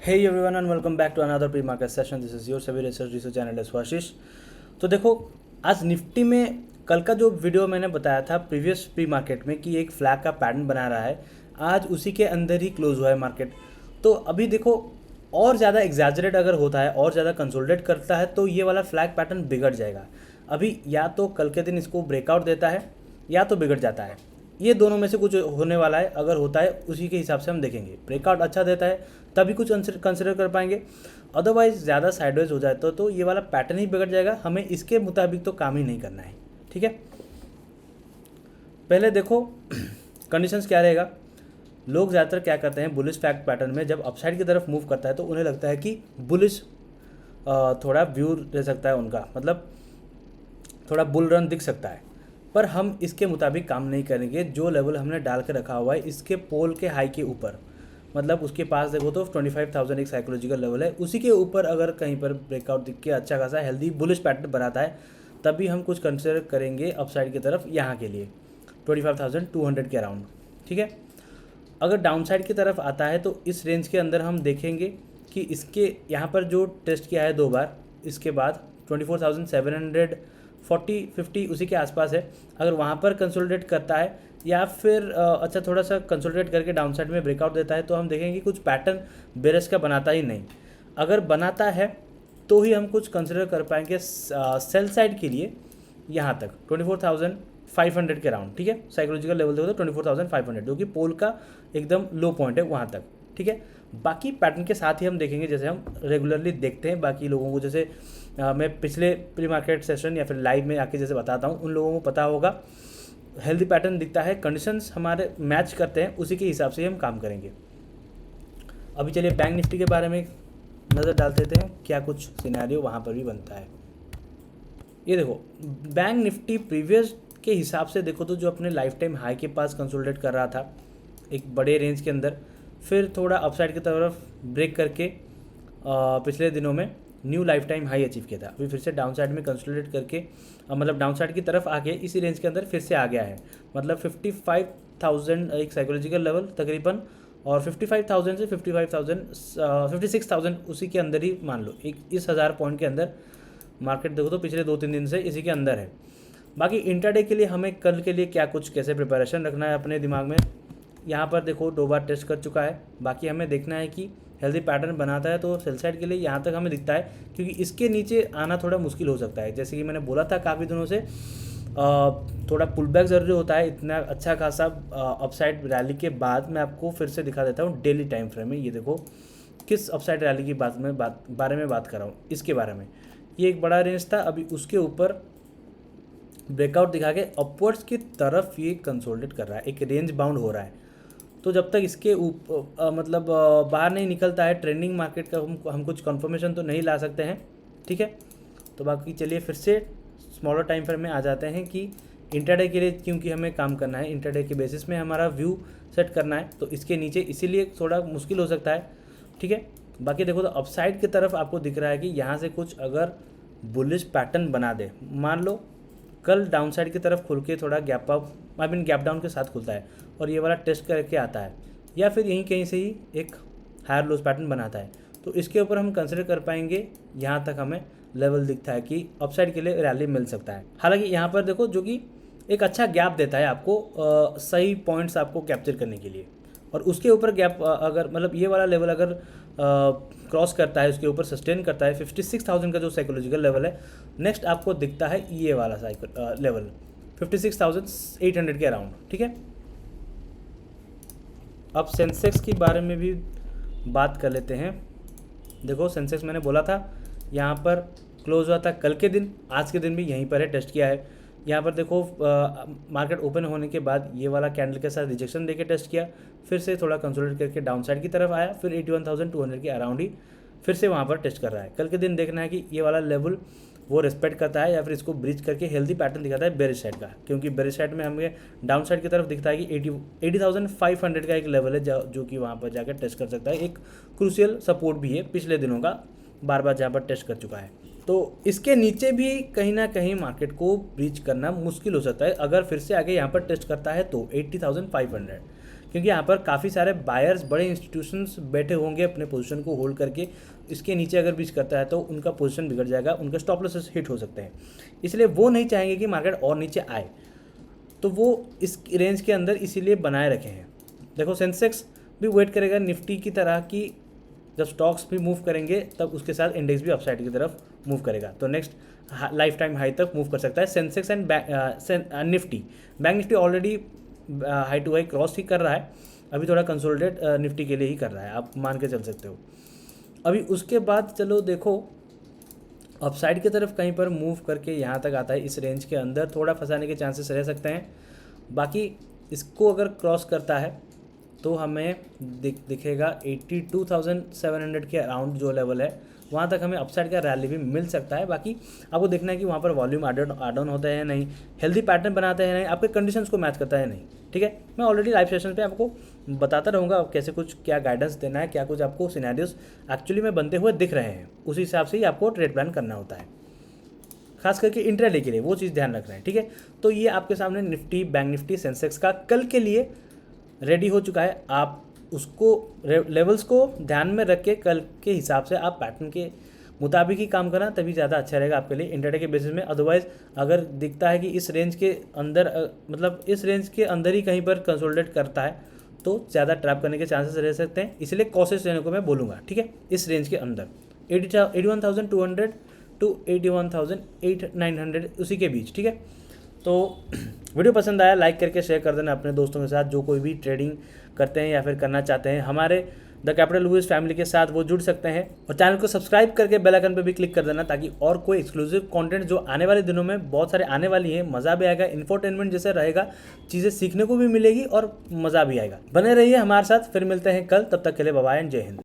Hey everyone and welcome back to another pre-market session. This is your सभी research analyst आशीष। तो देखो, आज Nifty में कल का जो वीडियो मैंने बताया था प्रीवियस प्री मार्केट में कि एक फ्लैग का पैटर्न बना रहा है, आज उसी के अंदर ही क्लोज हुआ है मार्केट। तो अभी देखो, और ज़्यादा एग्जैजरेट अगर होता है और ज़्यादा कंसोलिडेट करता है तो ये वाला फ्लैग पैटर्न बिगड़ जाएगा। अभी या तो कल के दिन इसको ब्रेकआउट देता है या तो बिगड़ जाता है, ये दोनों में से कुछ होने वाला है। अगर होता है उसी के हिसाब से हम देखेंगे। ब्रेकआउट अच्छा देता है तभी कुछ कंसिडर कर पाएंगे, अदरवाइज ज़्यादा साइडवेज हो जाए तो ये वाला पैटर्न ही बिगड़ जाएगा। हमें इसके मुताबिक तो काम ही नहीं करना है, ठीक है। पहले देखो कंडीशंस क्या रहेगा। लोग ज़्यादातर क्या करते हैं, बुलिश फैक्ट पैटर्न में जब अपसाइड की तरफ मूव करता है तो उन्हें लगता है कि बुलिश थोड़ा व्यू रह सकता है उनका, मतलब थोड़ा बुल रन दिख सकता है। पर हम इसके मुताबिक काम नहीं करेंगे। जो लेवल हमने डाल के रखा हुआ है इसके पोल के हाई के ऊपर, मतलब उसके पास देखो तो 25,000 एक साइकोलॉजिकल लेवल है, उसी के ऊपर अगर कहीं पर ब्रेकआउट दिख के अच्छा खासा हेल्दी बुलिश पैटर्न बनाता है तभी हम कुछ कंसिडर करेंगे अपसाइड की तरफ यहाँ के लिए 25,200 के अराउंड, ठीक है। अगर डाउन साइड की तरफ आता है तो इस रेंज के अंदर हम देखेंगे कि इसके यहाँ पर जो टेस्ट किया है 2 बार, इसके बाद 24,740-50 उसी के आसपास है। अगर वहाँ पर कंसोलिडेट करता है या फिर अच्छा थोड़ा सा कंसोलिडेट करके डाउन साइड में ब्रेकआउट देता है तो हम देखेंगे कुछ पैटर्न बेरिश का बनाता ही नहीं। अगर बनाता है तो ही हम कुछ कंसिडर कर पाएंगे सेल साइड के लिए यहाँ तक 24,500 के राउंड, ठीक है। साइकोलॉजिकल लेवल देखो तो 24,500 जो कि पोल का एकदम लो पॉइंट है वहाँ तक, ठीक है। बाकी पैटर्न के साथ ही हम देखेंगे जैसे हम रेगुलरली देखते हैं बाकी लोगों को, जैसे मैं पिछले प्री मार्केट सेशन या फिर लाइव में आके जैसे बताता हूँ उन लोगों को पता होगा। हेल्दी पैटर्न दिखता है, कंडीशंस हमारे मैच करते हैं, उसी के हिसाब से ही हम काम करेंगे। अभी चलिए बैंक निफ्टी के बारे में नज़र डाल देते हैं, क्या कुछ सिनेरियो वहाँ पर भी बनता है। ये देखो, बैंक निफ्टी प्रीवियस के हिसाब से देखो तो जो अपने लाइफ टाइम हाई के पास कंसोलिडेट कर रहा था एक बड़े रेंज के अंदर, फिर थोड़ा अपसाइड की तरफ ब्रेक करके पिछले दिनों में new life time high achieve किया था। अभी फिर से डाउन साइड में कंसोलिडेट करके मतलब डाउन साइड की तरफ आके इसी रेंज के अंदर फिर से आ गया है, मतलब 55,000 एक साइकोलॉजिकल लेवल तकरीबन, और 55,000 से 56,000 उसी के अंदर ही मान लो, एक इस 1000 पॉइंट के अंदर मार्केट देखो तो पिछले 2-3 दिन से इसी के अंदर है। बाकी इंट्राडे के लिए हमें कल के लिए क्या कुछ कैसे प्रिपरेशन रखना है अपने दिमाग में, यहाँ पर देखो 2 बार टेस्ट कर चुका है। बाकी हमें देखना है कि हेल्दी पैटर्न बनाता है तो सेल साइड के लिए यहाँ तक हमें दिखता है, क्योंकि इसके नीचे आना थोड़ा मुश्किल हो सकता है। जैसे कि मैंने बोला था काफ़ी दिनों से थोड़ा पुल बैक ज़रूरी होता है। इतना अच्छा खासा अपसाइड रैली के बाद मैं आपको फिर से दिखा देता हूँ डेली टाइम फ्रेम में। ये देखो किस अपसाइड रैली की बारे में बात कर रहा हूँ, इसके बारे में। ये एक बड़ा रेंज था, अभी उसके ऊपर ब्रेकआउट दिखा के अपवर्ड्स की तरफ ये कंसोलिडेट कर रहा है, एक रेंज बाउंड हो रहा है। तो जब तक इसके ऊपर मतलब बाहर नहीं निकलता है ट्रेंडिंग मार्केट का हम कुछ कंफर्मेशन तो नहीं ला सकते हैं, ठीक है। तो बाकी चलिए फिर से स्मॉलर टाइम फ्रेम में आ जाते हैं कि इंटरडे के लिए क्योंकि हमें काम करना है, इंटरडे के बेसिस में हमारा व्यू सेट करना है, तो इसके नीचे इसीलिए थोड़ा मुश्किल हो सकता है, ठीक है। बाकी देखो तो अपसाइड की तरफ आपको दिख रहा है कि यहाँ से कुछ अगर बुलिश पैटर्न बना दे, मान लो कल डाउन साइड की तरफ खुल के थोड़ा गैप अप गैप डाउन के साथ खुलता है और ये वाला टेस्ट करके आता है, या फिर यहीं कहीं से ही एक हायर लोज पैटर्न बनाता है, तो इसके ऊपर हम कंसिडर कर पाएंगे। यहाँ तक हमें लेवल दिखता है कि अपसाइड के लिए रैली मिल सकता है। हालांकि यहाँ पर देखो जो कि एक अच्छा गैप देता है आपको सही पॉइंट्स आपको कैप्चर करने के लिए, और उसके ऊपर गैप अगर मतलब ये वाला लेवल अगर क्रॉस करता है, उसके ऊपर सस्टेन करता है 56,000 का जो साइकोलॉजिकल लेवल है, नेक्स्ट आपको दिखता है ये वाला लेवल 56,800 के अराउंड, ठीक है। अब सेंसेक्स के बारे में भी बात कर लेते हैं। देखो सेंसेक्स मैंने बोला था यहाँ पर क्लोज हुआ था कल के दिन, आज के दिन भी यहीं पर है, टेस्ट किया है। यहाँ पर देखो मार्केट ओपन होने के बाद ये वाला कैंडल के साथ रिजेक्शन देके टेस्ट किया, फिर से थोड़ा कंसोलिडेट करके डाउन साइड की तरफ आया, फिर 81,200 के अराउंड ही फिर से वहाँ पर टेस्ट कर रहा है। कल के दिन देखना है कि ये वाला लेवल वो रिस्पेक्ट करता है या फिर इसको ब्रिज करके हेल्दी पैटर्न दिखाता है बेरिश साइड का, क्योंकि बेरिश साइड में हमें डाउन साइड की तरफ दिखता है कि 80,500 का एक लेवल है जो कि वहाँ पर जाकर टेस्ट कर सकता है। एक क्रूशियल सपोर्ट भी है पिछले दिनों का, बार बार जहाँ पर टेस्ट कर चुका है। तो इसके नीचे भी कहीं ना कहीं मार्केट को ब्रीच करना मुश्किल हो सकता है अगर फिर से आगे यहाँ पर टेस्ट करता है तो 80,500, क्योंकि यहाँ पर काफ़ी सारे बायर्स, बड़े इंस्टीट्यूशंस बैठे होंगे अपने पोजीशन को होल्ड करके। इसके नीचे अगर बीच करता है तो उनका पोजीशन बिगड़ जाएगा, उनके स्टॉप लॉसेस हिट हो सकते हैं, इसलिए वो नहीं चाहेंगे कि मार्केट और नीचे आए, तो वो इस रेंज के अंदर इसीलिए बनाए रखे हैं। देखो सेंसेक्स भी वेट करेगा निफ्टी की तरह कि जब स्टॉक्स भी मूव करेंगे तब उसके साथ इंडेक्स भी अपसाइड की तरफ मूव करेगा, तो नेक्स्ट लाइफ टाइम हाई तक मूव कर सकता है Sensex and Nifty. Bank Nifty already high to high cross ही कर रहा है, अभी थोड़ा कंसोलिडेट निफ्टी के लिए ही कर रहा है, आप मान के चल सकते हो। अभी उसके बाद चलो देखो अपसाइड की तरफ कहीं पर मूव करके यहाँ तक आता है, इस रेंज के अंदर थोड़ा फंसाने के चांसेस रह सकते हैं। बाकी इसको अगर क्रॉस करता है तो हमें दिखेगा 82,700 के अराउंड जो लेवल है, वहाँ तक हमें अपसाइड का रैली भी मिल सकता है। बाकी आपको देखना है कि वहाँ पर वॉल्यूम आड ऑन होता है या नहीं, हेल्दी पैटर्न बनाते हैं नहीं, आपके कंडीशंस को मैच करता है नहीं, ठीक है। मैं ऑलरेडी लाइव सेशन पे आपको बताता रहूँगा कैसे कुछ क्या गाइडेंस देना है, क्या कुछ आपको सिनेरियोस एक्चुअली में बनते हुए दिख रहे हैं, उसी हिसाब से ही आपको ट्रेड प्लान करना होता है, खास करके इंट्राडे के लिए वो चीज़ ध्यान रख रहे हैं, ठीक है। तो ये आपके सामने निफ्टी, बैंक निफ्टी, सेंसेक्स का कल के लिए रेडी हो चुका है। आप उसको लेवल्स को ध्यान में रख के कल के हिसाब से आप पैटर्न के मुताबिक ही काम करना, तभी ज़्यादा अच्छा रहेगा आपके लिए इंट्राडे के बेसिस में। अदरवाइज अगर दिखता है कि इस रेंज के अंदर मतलब इस रेंज के अंदर ही कहीं पर कंसोलिडेट करता है तो ज़्यादा ट्रैप करने के चांसेस रह सकते हैं, इसलिए कॉशियस रहने को मैं बोलूँगा, ठीक है। इस रेंज के अंदर 81,200 टू 81,900 उसी के बीच, ठीक है। तो वीडियो पसंद आया लाइक करके शेयर कर देना अपने दोस्तों के साथ, जो कोई भी ट्रेडिंग करते हैं या फिर करना चाहते हैं हमारे द कैपिटल लुइस फैमिली के साथ, वो जुड़ सकते हैं। और चैनल को सब्सक्राइब करके बेल आइकन पे भी क्लिक कर देना, ताकि और कोई एक्सक्लूसिव कंटेंट जो आने वाले दिनों में बहुत सारे आने वाली है, मज़ा भी आएगा, इन्फोटेनमेंट जैसे रहेगा, चीज़ें सीखने को भी मिलेगी और मज़ा भी आएगा। बने रहिए हमारे साथ, फिर मिलते हैं कल, तब तक के लिए बाय बाय एंड जय हिंद।